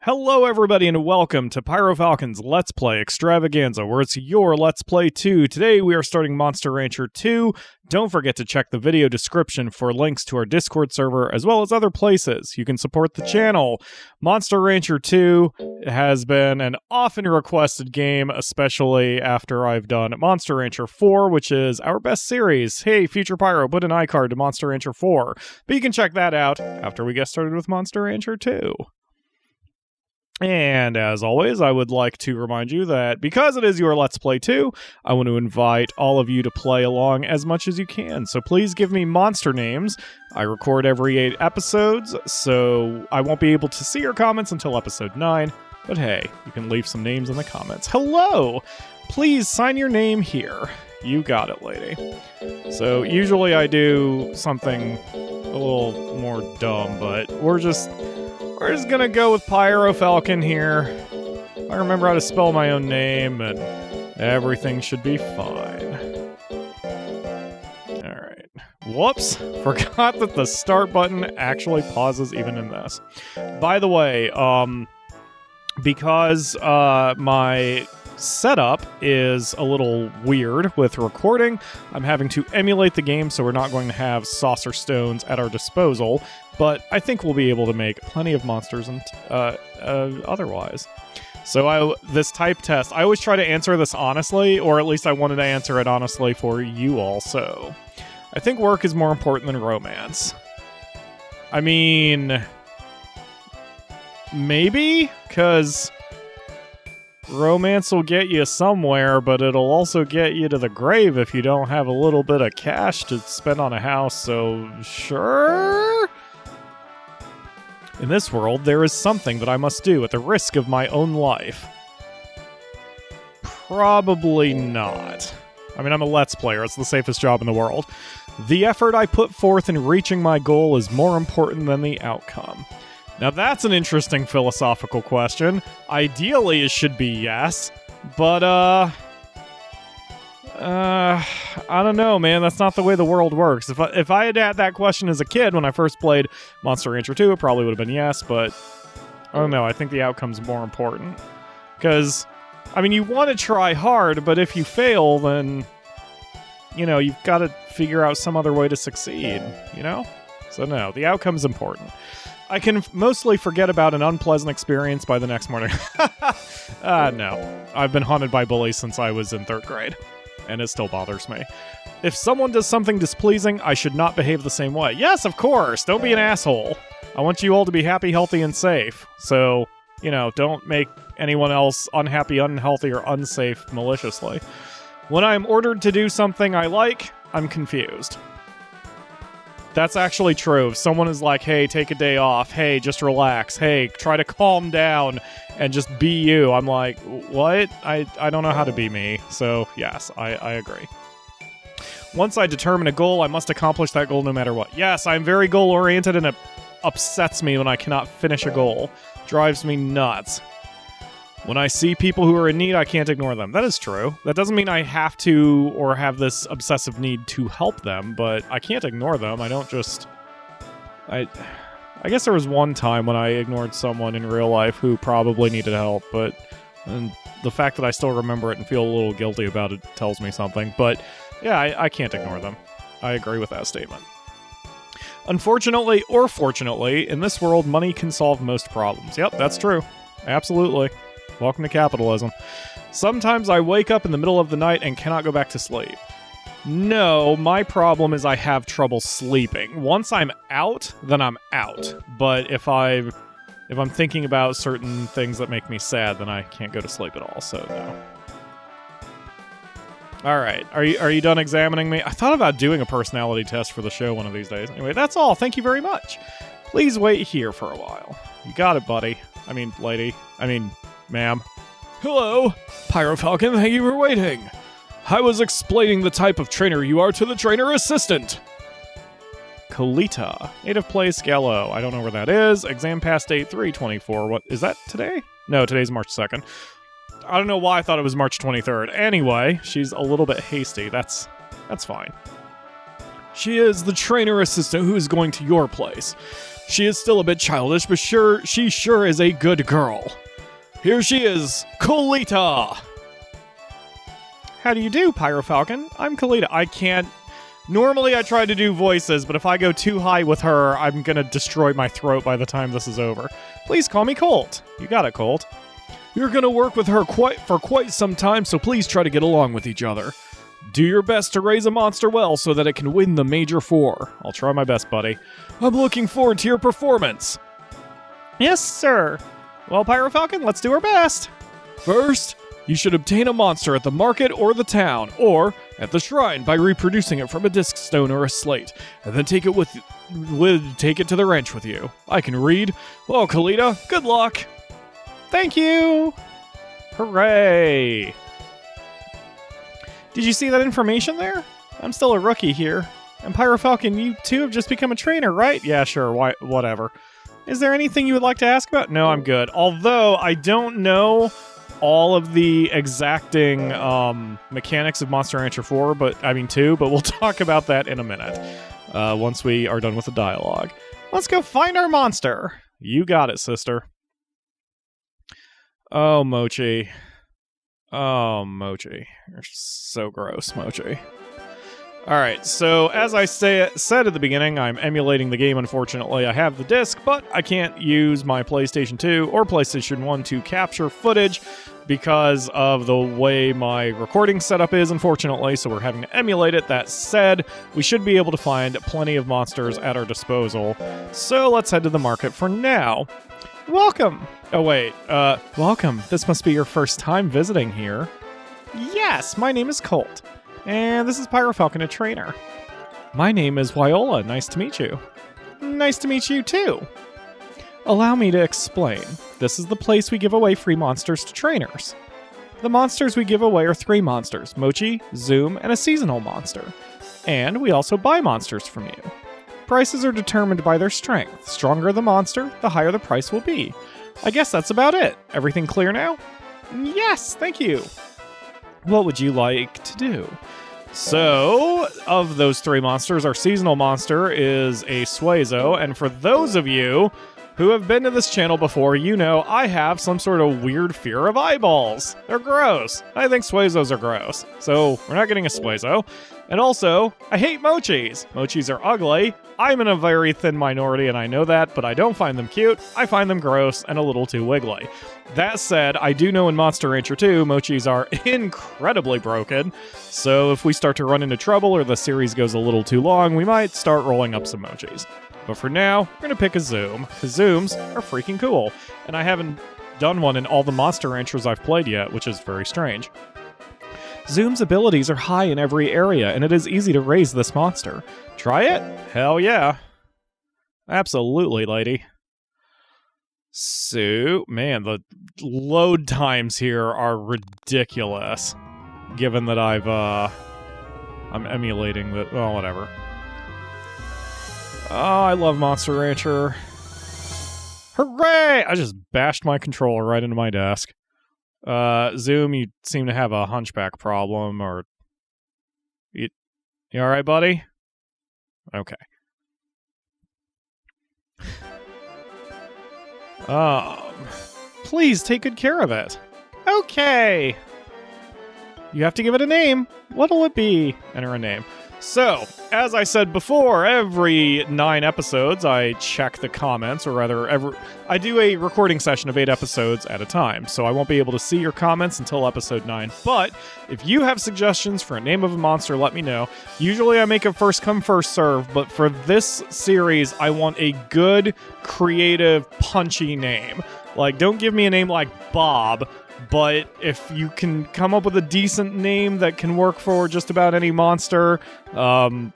Hello everybody and welcome to PyroFalkon's Let's Play Extravaganza, where it's your Let's Play 2. Today we are starting Monster Rancher 2. Don't forget to check the video description for links to our Discord server, as well as other places you can support the channel. Monster Rancher 2 has been an often requested game, especially after I've done Monster Rancher 4, which is our best series. Hey, Future Pyro, put an iCard to Monster Rancher 4. But you can check that out after we get started with Monster Rancher 2. And as always, I would like to remind you that because it is your Let's Play 2, I want to invite all of you to play along as much as you can. So please give me monster names. I record every 8 episodes, so I won't be able to see your comments until episode 9. But hey, you can leave some names in the comments. Hello! Please sign your name here. You got it, lady. So usually I do something a little more dumb, but we're just gonna go with PyroFalkon here. I remember how to spell my own name, and everything should be fine. Alright. Whoops. Forgot that the start button actually pauses even in this. By the way, because my setup is a little weird with recording, I'm having to emulate the game, so we're not going to have saucer stones at our disposal, but I think we'll be able to make plenty of monsters and otherwise. So this type test, I always try to answer this honestly, or at least I wanted to answer it honestly for you also. I think work is more important than romance. I mean, maybe, because romance will get you somewhere, but it'll also get you to the grave if you don't have a little bit of cash to spend on a house, so sure? In this world, there is something that I must do at the risk of my own life. Probably not. I mean, I'm a Let's Player. It's the safest job in the world. The effort I put forth in reaching my goal is more important than the outcome. Now that's an interesting philosophical question. Ideally, it should be yes, but, I don't know, man. That's not the way the world works. If I had had that question as a kid when I first played Monster Rancher 2, it probably would have been yes, but I don't know. I think the outcome's more important. Because, I mean, you want to try hard, but if you fail, then, you know, you've got to figure out some other way to succeed, you know? So no, the outcome's important. I can mostly forget about an unpleasant experience by the next morning. No. I've been haunted by bullies since I was in 3rd grade, and it still bothers me. If someone does something displeasing, I should not behave the same way. Yes, of course! Don't be an asshole. I want you all to be happy, healthy, and safe. So, you know, don't make anyone else unhappy, unhealthy, or unsafe maliciously. When I'm ordered to do something I like, I'm confused. That's actually true. If someone is like, hey, take a day off, hey, just relax, hey, try to calm down and just be you, I'm like, what? I don't know how to be me. So, yes, I agree. Once I determine a goal, I must accomplish that goal no matter what. Yes, I'm very goal-oriented, and it upsets me when I cannot finish a goal. Drives me nuts. When I see people who are in need, I can't ignore them. That is true. That doesn't mean I have to or have this obsessive need to help them, but I can't ignore them. I don't just... I guess there was one time when I ignored someone in real life who probably needed help, but the fact that I still remember it and feel a little guilty about it tells me something. But yeah, I can't ignore them. I agree with that statement. Unfortunately, or fortunately, in this world, money can solve most problems. Yep, that's true. Absolutely. Welcome to capitalism. Sometimes I wake up in the middle of the night and cannot go back to sleep. No, my problem is I have trouble sleeping. Once I'm out, then I'm out. But if I'm thinking about certain things that make me sad, then I can't go to sleep at all, so no. Alright, are you done examining me? I thought about doing a personality test for the show one of these days. Anyway, that's all. Thank you very much. Please wait here for a while. You got it, buddy. I mean, lady. I mean... ma'am. Hello, PyroFalkon, thank you for waiting. I was explaining the type of trainer you are to the trainer assistant. Colita. Native place, Gallo. I don't know where that is. Exam pass date 3/24. What, is that today? No, today's March 2nd. I don't know why I thought it was March 23rd. Anyway, she's a little bit hasty. That's fine. She is the trainer assistant who is going to your place. She is still a bit childish, but she sure is a good girl. Here she is, Colita! How do you do, PyroFalkon? I'm Colita. I can't... Normally I try to do voices, but if I go too high with her, I'm gonna destroy my throat by the time this is over. Please call me Colt. You got it, Colt. You're gonna work with her for quite some time, so please try to get along with each other. Do your best to raise a monster well so that it can win the Major 4. I'll try my best, buddy. I'm looking forward to your performance. Yes, sir. Well, PyroFalkon, let's do our best. First, you should obtain a monster at the market or the town, or at the shrine by reproducing it from a disc stone or a slate, and then take it to the ranch with you. I can read. Well, Colita, good luck. Thank you. Hooray. Did you see that information there? I'm still a rookie here. And PyroFalkon, you too have just become a trainer, right? Yeah, sure, whatever. Is there anything you would like to ask about? No, I'm good. Although, I don't know all of the exacting mechanics of Monster Rancher 4, 2, but we'll talk about that in a minute, once we are done with the dialogue. Let's go find our monster. You got it, sister. Oh, Mochi. Oh, Mochi. You're so gross, Mochi. Alright, so as I said at the beginning, I'm emulating the game, unfortunately. I have the disc, but I can't use my PlayStation 2 or PlayStation 1 to capture footage because of the way my recording setup is, unfortunately, so we're having to emulate it. That said, we should be able to find plenty of monsters at our disposal. So let's head to the market for now. Welcome! Oh wait, welcome. This must be your first time visiting here. Yes, my name is Colt. And this is PyroFalkon, a trainer. My name is Viola. Nice to meet you. Nice to meet you, too. Allow me to explain. This is the place we give away free monsters to trainers. The monsters we give away are 3 monsters, Mochi, Zoom, and a seasonal monster. And we also buy monsters from you. Prices are determined by their strength. Stronger the monster, the higher the price will be. I guess that's about it. Everything clear now? Yes, thank you. What would you like to do? So, of those 3 monsters, our seasonal monster is a Suezo, and for those of you who have been to this channel before, you know I have some sort of weird fear of eyeballs. They're gross. I think Suezos are gross. So, we're not getting a Suezo. And also, I hate Mochis. Mochis are ugly. I'm in a very thin minority, and I know that, but I don't find them cute. I find them gross and a little too wiggly. That said, I do know in Monster Rancher 2, Mochis are incredibly broken, so if we start to run into trouble or the series goes a little too long, we might start rolling up some Mochis. But for now, we're going to pick a Zoom, because Zooms are freaking cool, and I haven't done one in all the Monster Ranchers I've played yet, which is very strange. Zoom's abilities are high in every area, and it is easy to raise this monster. Try it? Hell yeah. Absolutely, lady. So, man, the load times here are ridiculous. Given that I'm emulating the... well, whatever. Oh, I love Monster Rancher. Hooray! I just bashed my controller right into my desk. Zoom, you seem to have a hunchback problem, or... You alright, buddy? Okay. Please take good care of it. Okay! You have to give it a name. What'll it be? Enter a name. So, as I said before, every 9 episodes I check the comments, or rather, I do a recording session of 8 episodes at a time, so I won't be able to see your comments until episode 9. But, if you have suggestions for a name of a monster, let me know. Usually I make a first come, first serve, but for this series, I want a good, creative, punchy name. Like, don't give me a name like Bob, but if you can come up with a decent name that can work for just about any monster,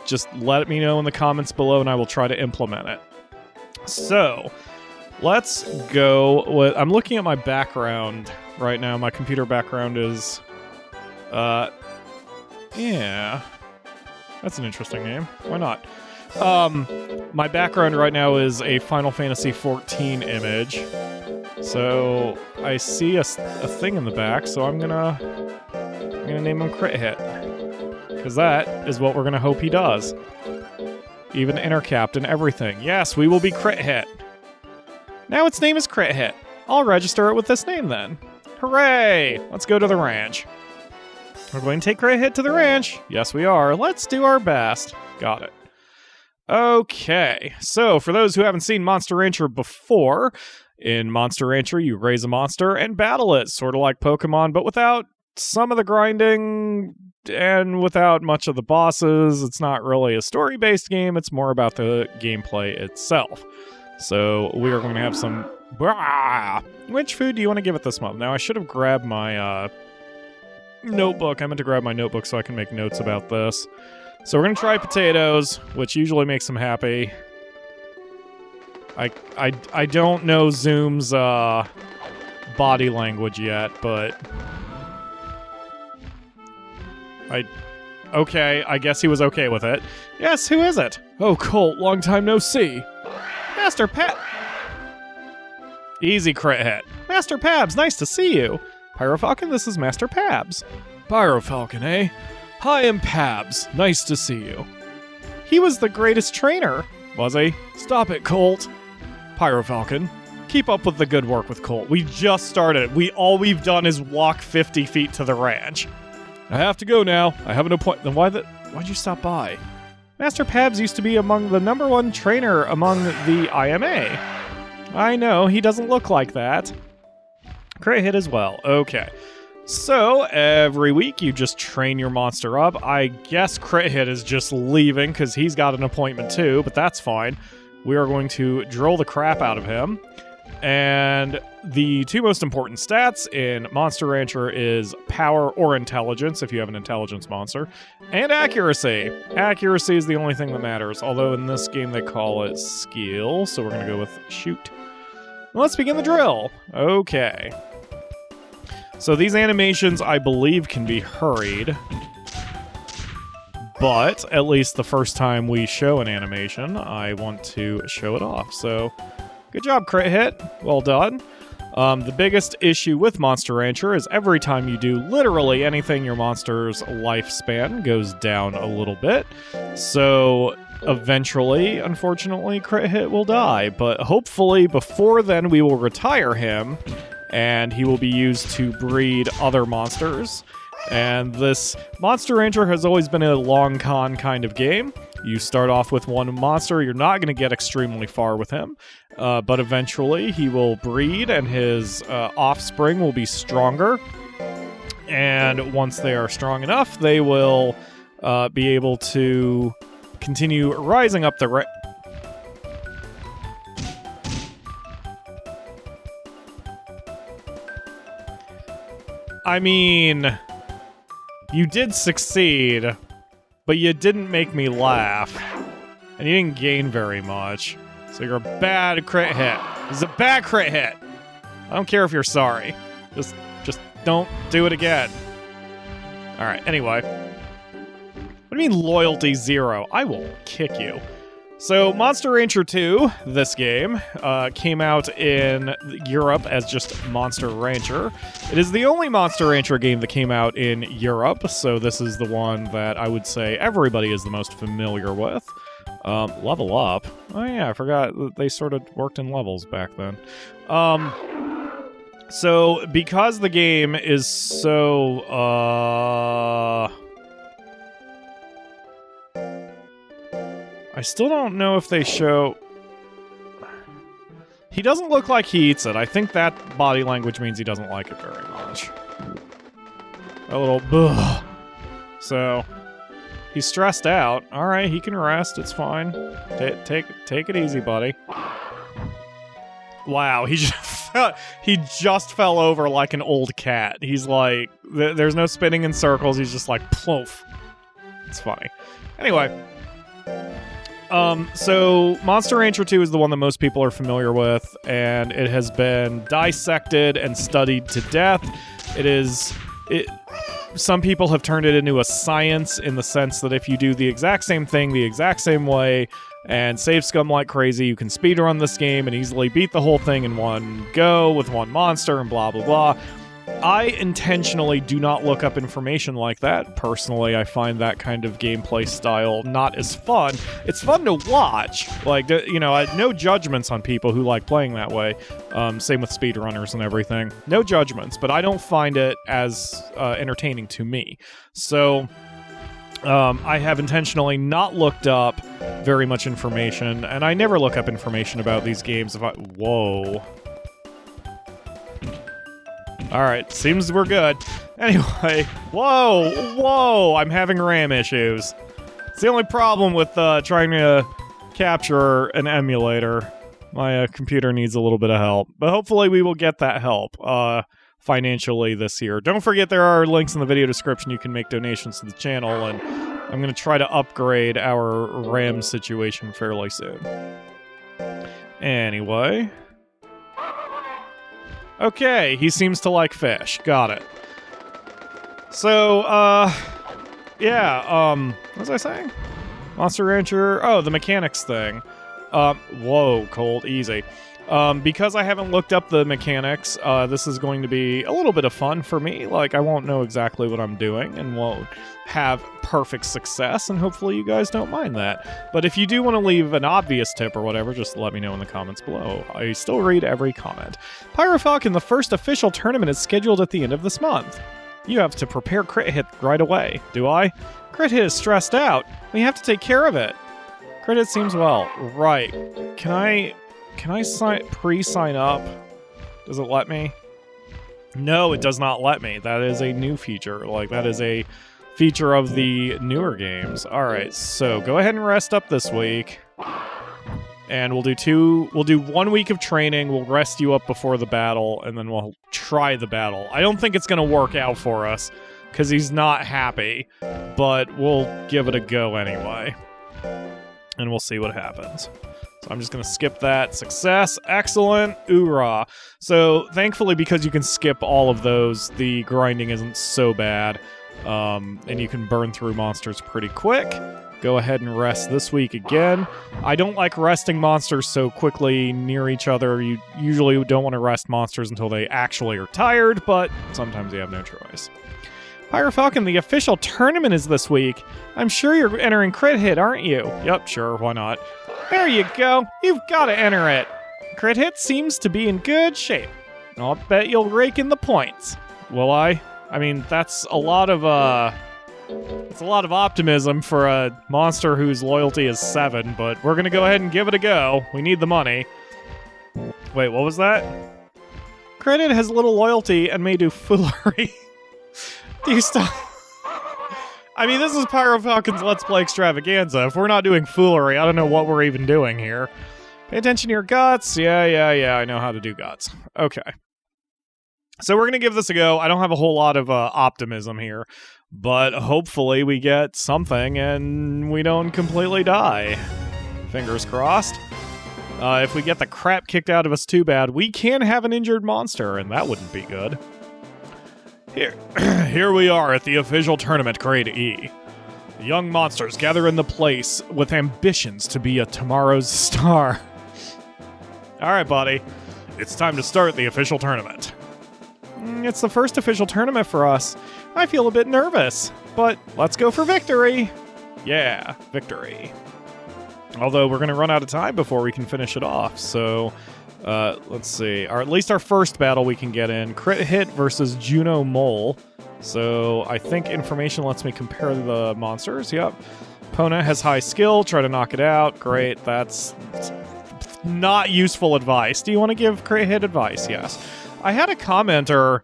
just let me know in the comments below and I will try to implement it. So, let's go with... I'm looking at my background right now. My computer background is... yeah. That's an interesting name. Why not? My background right now is a Final Fantasy XIV image. So, I see a thing in the back, so I'm gonna name him Crit Hit. Because that is what we're gonna hope he does. even inner captain, everything. Yes, we will be Crit Hit. Now its name is Crit Hit. I'll register it with this name then. Hooray! Let's go to the ranch. We're going to take Crit Hit to the ranch. Yes, we are. Let's do our best. Got it. Okay, so for those who haven't seen Monster Rancher before, in Monster Rancher you raise a monster and battle it, sort of like Pokemon, but without some of the grinding and without much of the bosses. It's not really a story-based game, it's more about the gameplay itself. So we are going to have some... Which food do you want to give it this month? Now, I should have grabbed my notebook. I meant to grab my notebook so I can make notes about this. So we're going to try potatoes, which usually makes them happy. I don't know Zoom's body language yet, but... Okay, I guess he was okay with it. Yes, who is it? Oh, Colt, long time no see. Master Pet. Easy Crit Hit. Master Pabs, nice to see you. PyroFalkon, this is Master Pabs. PyroFalkon, eh? Hi, I'm Pabs. Nice to see you. He was the greatest trainer. Was he? Stop it, Colt. PyroFalkon, keep up with the good work with Colt. We just started. All we've done is walk 50 feet to the ranch. I have to go now. I have an appointment. Then why'd you stop by? Master Pabs used to be among the #1 trainer among the IMA. I know, he doesn't look like that. Crit Hit as well. Okay. So, every week you just train your monster up. I guess Crit Hit is just leaving because he's got an appointment too, but that's fine. We are going to drill the crap out of him. And the two most important stats in Monster Rancher is power or intelligence, if you have an intelligence monster, and accuracy. Accuracy is the only thing that matters, although in this game they call it skill, so we're going to go with shoot. Let's begin the drill. Okay. So these animations, I believe, can be hurried. But at least the first time we show an animation, I want to show it off. So, good job, Crit Hit. Well done. The biggest issue with Monster Rancher is every time you do literally anything, your monster's lifespan goes down a little bit. So, eventually, unfortunately, Crit Hit will die. But hopefully, before then, we will retire him, and he will be used to breed other monsters. And this Monster Rancher has always been a long con kind of game. You start off with one monster, you're not going to get extremely far with him, but eventually he will breed and his offspring will be stronger. And once they are strong enough, they will be able to continue rising up the I mean, you did succeed, but you didn't make me laugh, and you didn't gain very much. So you're a bad Crit Hit. This is a bad Crit Hit. I don't care if you're sorry. Just don't do it again. All right. Anyway, what do you mean loyalty 0? I will kick you. So, Monster Rancher 2, this game, came out in Europe as just Monster Rancher. It is the only Monster Rancher game that came out in Europe, so this is the one that I would say everybody is the most familiar with. Level Up. Oh yeah, I forgot that they sort of worked in levels back then. So, because the game is so, I still don't know if they show... He doesn't look like he eats it. I think that body language means he doesn't like it very much. A little buh. So, he's stressed out. Alright, he can rest. It's fine. Take it easy, buddy. Wow, he just fell over like an old cat. He's like... There's no spinning in circles. He's just like, ploof. It's funny. Anyway... So Monster Rancher 2 is the one that most people are familiar with, and it has been dissected and studied to death. Some people have turned it into a science in the sense that if you do the exact same thing the exact same way and save scum like crazy, you can speedrun this game and easily beat the whole thing in one go with one monster and blah, blah, blah. I intentionally do not look up information like that. Personally, I find that kind of gameplay style not as fun. It's fun to watch. Like, you know, no judgments on people who like playing that way. Same with speedrunners and everything. No judgments, but I don't find it as entertaining to me. So I have intentionally not looked up very much information, and I never look up information about these games if I... Whoa. Alright, seems we're good. Anyway, whoa, I'm having RAM issues. It's the only problem with trying to capture an emulator. My computer needs a little bit of help, but hopefully we will get that help financially this year. Don't forget there are links in the video description. You can make donations to the channel, and I'm going to try to upgrade our RAM situation fairly soon. Anyway... Okay, he seems to like fish. Got it. So, yeah, what was I saying? Monster Rancher... Oh, the mechanics thing. Whoa, Colt, easy. Because I haven't looked up the mechanics, this is going to be a little bit of fun for me. Like, I won't know exactly what I'm doing and won't have perfect success, and hopefully you guys don't mind that. But if you do want to leave an obvious tip or whatever, just let me know in the comments below. I still read every comment. PyroFalkon, the first official tournament is scheduled at the end of this month. You have to prepare Crit Hit right away. Do I? Crit Hit is stressed out. We have to take care of it. Crit Hit seems well. Right. Can I pre-sign up? Does it let me? No, it does not let me. That is a new feature. Like, that is a feature of the newer games. Alright, so go ahead and rest up this week. And we'll do 1 week of training, we'll rest you up before the battle, and then we'll try the battle. I don't think it's gonna work out for us, because he's not happy, but we'll give it a go anyway. And we'll see what happens. So I'm just going to skip that. Success. Excellent. Oorah. So thankfully, because you can skip all of those, the grinding isn't so bad. And you can burn through monsters pretty quick. Go ahead and rest this week again. I don't like resting monsters so quickly near each other. You usually don't want to rest monsters until they actually are tired, but sometimes you have no choice. PyroFalkon, the official tournament is this week. I'm sure you're entering Crit Hit, aren't you? Yep, sure, why not? There you go. You've got to enter it. Crit Hit seems to be in good shape. I'll bet you'll rake in the points. Will I? I mean, that's a lot of optimism for a monster whose loyalty is 7, but we're gonna go ahead and give it a go. We need the money. Wait, what was that? Crit Hit has little loyalty and may do foolery. Do you stop? I mean, this is PyroFalkon's Let's Play Extravaganza. If we're not doing foolery, I don't know what we're even doing here. Pay attention to your guts. Yeah, I know how to do guts. Okay. So we're going to give this a go. I don't have a whole lot of optimism here, but hopefully we get something and we don't completely die. Fingers crossed. If we get the crap kicked out of us too bad, we can have an injured monster, and that wouldn't be good. Here we are at the official tournament, Grade E. The young monsters gather in the place with ambitions to be a tomorrow's star. Alright, buddy. It's time to start the official tournament. It's the first official tournament for us. I feel a bit nervous, but let's go for victory. Yeah, victory. Although we're going to run out of time before we can finish it off, so... let's see. At least our first battle we can get in. Crit Hit versus Juno Mole. So I think information lets me compare the monsters. Yep. Opponent has high skill. Try to knock it out. Great. That's not useful advice. Do you want to give Crit Hit advice? Yes. I had a commenter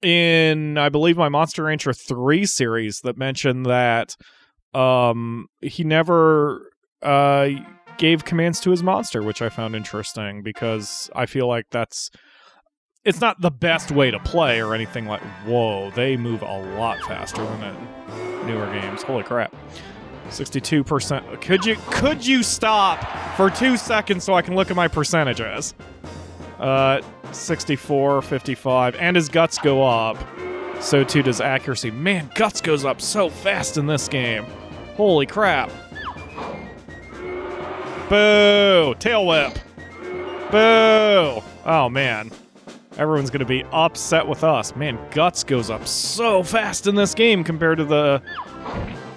in, I believe, my Monster Rancher 3 series that mentioned that he never... gave commands to his monster, which I found interesting because I feel like it's not the best way to play or anything like. Whoa, they move a lot faster than in newer games. Holy crap. 62%. Could you stop for 2 seconds so I can look at my percentages? 64, 55, and his guts go up. So too does accuracy. Man, guts goes up so fast in this game. Holy crap. Boo! Tail whip! Boo! Oh, man. Everyone's going to be upset with us. Man, Guts goes up so fast in this game compared to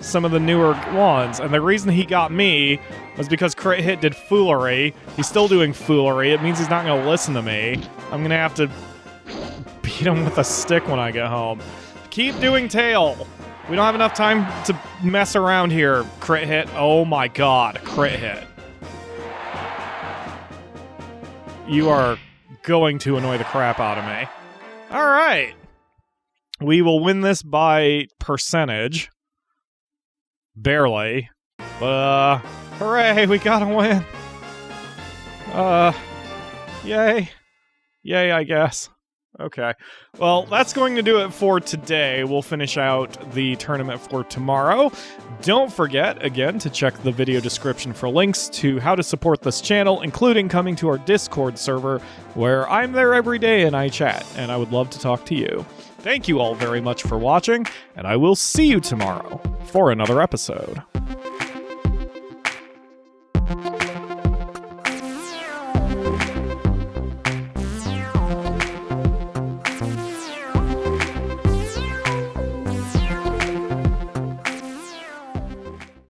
some of the newer ones. And the reason he got me was because Crit Hit did foolery. He's still doing foolery. It means he's not going to listen to me. I'm going to have to beat him with a stick when I get home. Keep doing tail. We don't have enough time to mess around here. Crit Hit. Oh my god. Crit Hit. You are going to annoy the crap out of me. Alright. We will win this by percentage. Barely. But, hooray, we gotta win. Yay. Yay, I guess. Okay. Well, that's going to do it for today. We'll finish out the tournament for tomorrow. Don't forget, again, to check the video description for links to how to support this channel, including coming to our Discord server, where I'm there every day and I chat, and I would love to talk to you. Thank you all very much for watching, and I will see you tomorrow for another episode.